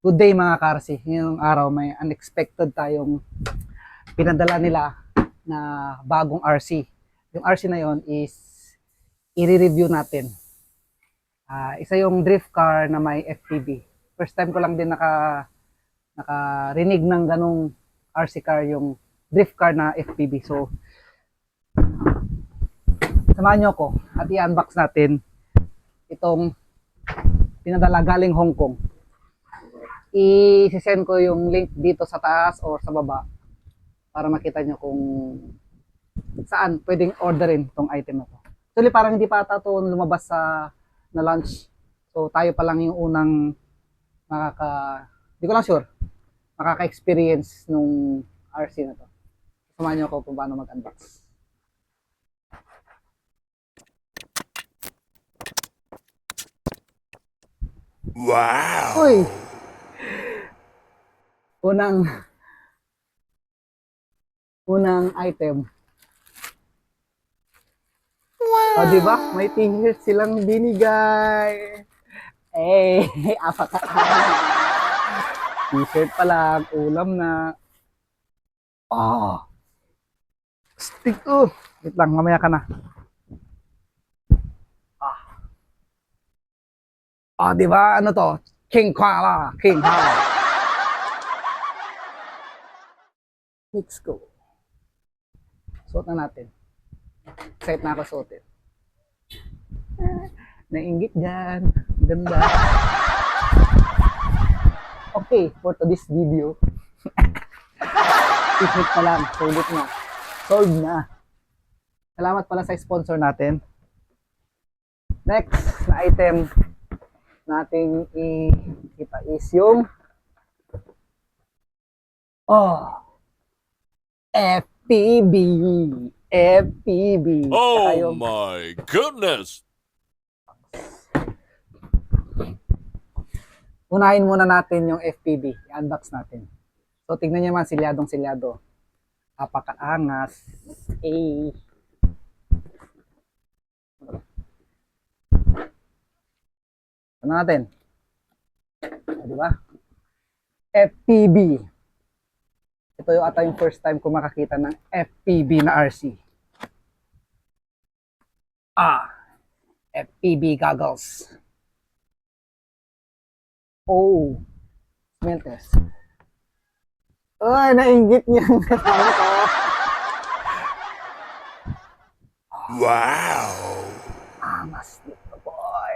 Good day mga karsi. Ngayong araw may unexpected tayong pinadala nila na bagong RC. Yung RC na yon is i-review natin. Isa yung drift car na may FPV. First time ko lang din nakarinig ng ganong RC car, yung drift car na FPV. So, samahan nyo ko at i-unbox natin itong pinadala galing Hong Kong. I-send ko yung link dito sa taas or sa baba para makita nyo kung saan pwedeng orderin tong item na to. Actually, parang hindi pa ata ito lumabas na launch. So, tayo pa lang yung unang hindi ko lang sure, makaka-experience nung RC na to. Samahan nyo ako kung paano mag-unbox. Wow! Uy! Unang item. Wow! O, diba? May t-shirt silang binigay. Eh, apat na. T-shirt pa lang, ulam na. Oh! Stick to. Wait lang, mamaya ka na. Diba? Ano to? King Koala. King Koala. Let's go. Suot na natin. Excited na ako suotin. Nainggit dyan. Ganda. Okay, for today's video. T-shirt pa lang. Sulit na. Sold na. Salamat pala sa sponsor natin. Next na item nating ikita is yung FPV. FPV. Oh my goodness! Unahin muna natin yung FPV. I-unbox natin. So, tignan nyo man, silyadong-silyado. Apakaangas. Eh. Ano natin? Diba? FPV. Ito yung ata yung first time ko makakita ng FPV na RC. FPV goggles. Oh, smell test. Ay, nainggit niya ang kasama ko. Wow! Angas dito, boy.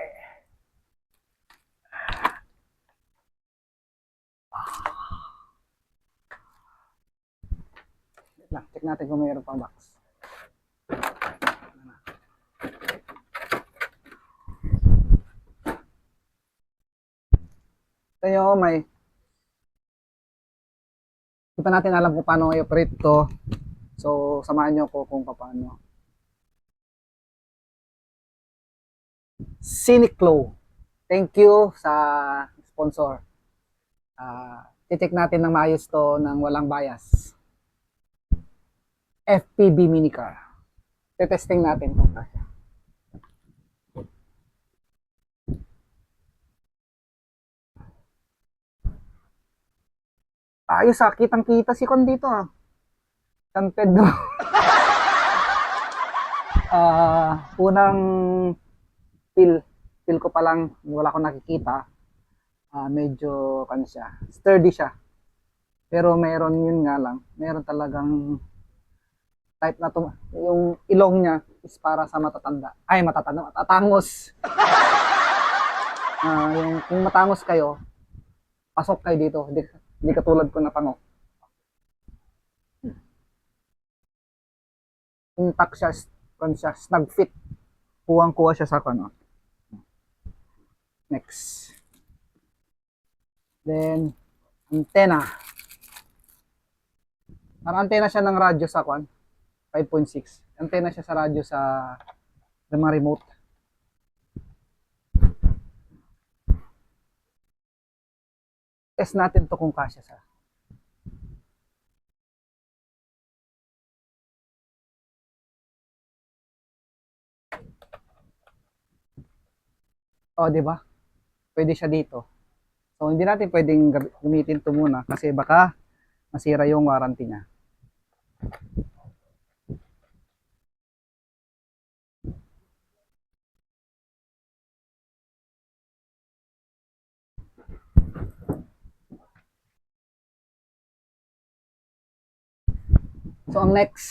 Check natin kung mayroon pang box. Tayo, may hindi pa natin alam kung paano i-operate ito. So, samahan nyo ko kung paano. Ciniclo. Thank you sa sponsor. Titik natin ng maayos to ng walang bias. FPV minicar. Tetesting natin kung kasya. Ayos kitang-kita si Con dito San Pedro. Unang feel ko pa lang, wala akong nakikita. Medyo siya, sturdy siya. Pero meron yun nga lang, meron talagang type na to, yung ilong niya is para sa matatanda. Ay, matatangos. Yung kung matangos kayo, pasok kayo dito. Hindi katulad ko na pango. Intact siya, snug fit. Kuwang-kuha siya sa kano. Next. Then, antenna. Parang antenna siya ng radyo sa 5.6. Antenna siya sa radyo sa mga remote. Test natin to kung kasya sa. Di ba? Pwede siya dito. So, hindi natin pwedeng gamitin ito muna kasi baka masira yung warranty niya. So, ang next,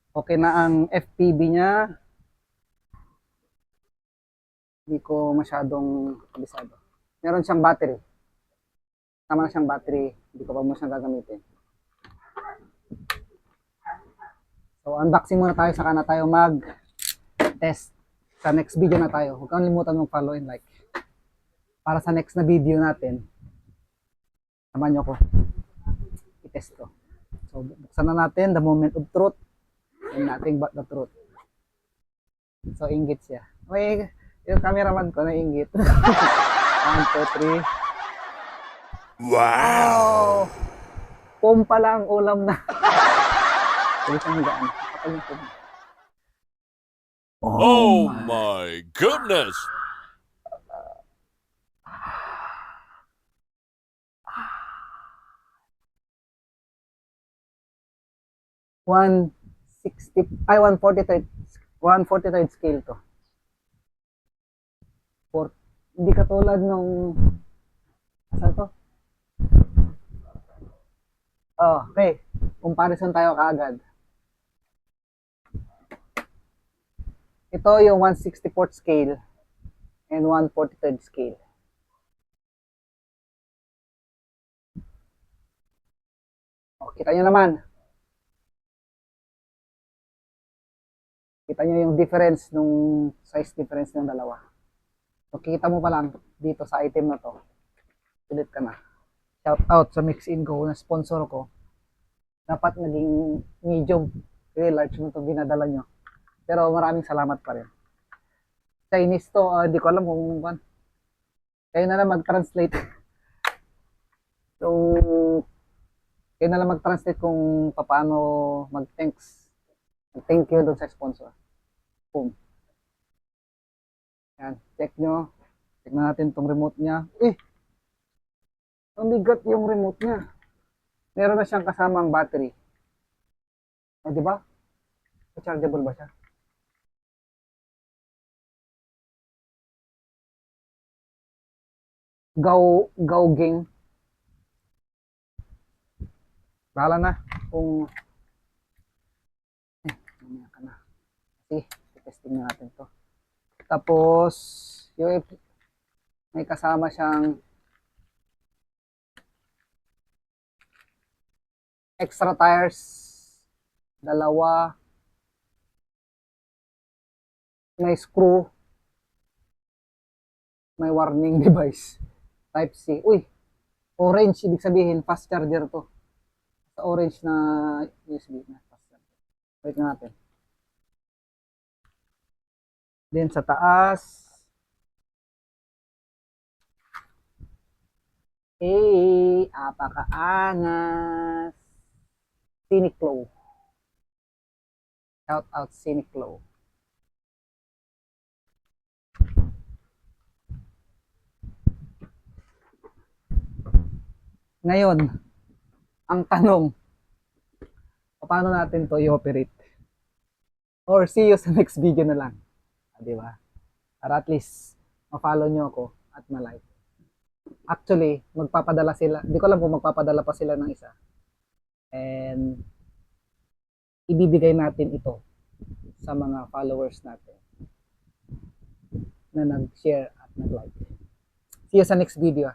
okay na ang FPV niya. Hindi ko masyadong kabisado. Meron siyang battery. Tama na siyang battery. Hindi ko pa mo siyang gagamitin. So, unboxing muna tayo. Saka na tayo mag-test. Sa next video na tayo. Huwag kang limutan mag-follow and like. Para sa next na video natin, samahan nyo ko. I-test to. So, buksan na natin the moment of truth and nothing but the truth. So, inggit siya. May, yung cameraman ko na inggit. 1, 2, 3. Wow! Pom pa lang, ulam na. Hindi siyang gaan. Kapal yung pom. Oh my goodness! One 143rd scale to. Hindi katulad nung saan to? Oh, okay. Comparison tayo kaagad. Ito yung 164th scale and 143rd scale. Oh, kita nyo naman. Kita nyo yung difference nung size difference ng dalawa. So, kita mo pa lang dito sa item na to. Ulit ka na. Shout out sa Mix-In Go na sponsor ko. Dapat naging medium. Kasi large mo itong binadala nyo. Pero maraming salamat pa rin. Chinese to, di ko alam kung kayo na lang mag-translate. So, kayo na lang mag-translate kung paano mag-thanks. Thank you doon sa sponsor. Boom. Yan, check nyo. Check na natin tong remote niya. Ang bigat yung remote niya. Meron na siyang kasamang battery. O, di ba? Chargeable ba siya? Gauging. Bahala na kung mamaya ka na. Sige, testing na natin to. Tapos, yung may kasama siyang extra tires, dalawa, may screw, may warning device, type C. Uy, orange, ibig sabihin fast charger to. Sa orange na USB na fast charger. Wait na natin. Then sa taas, apakaangas. Scenic Glow. Shout out Scenic Glow. Ngayon, ang tanong, paano natin to i-operate? Or see you sa next video na lang. Di ba? Para at least ma-follow nyo ako at ma-like. Actually, magpapadala sila. Di ko alam kung magpapadala pa sila ng isa. And ibibigay natin ito sa mga followers natin na nag-share at nag-like. See you sa next video.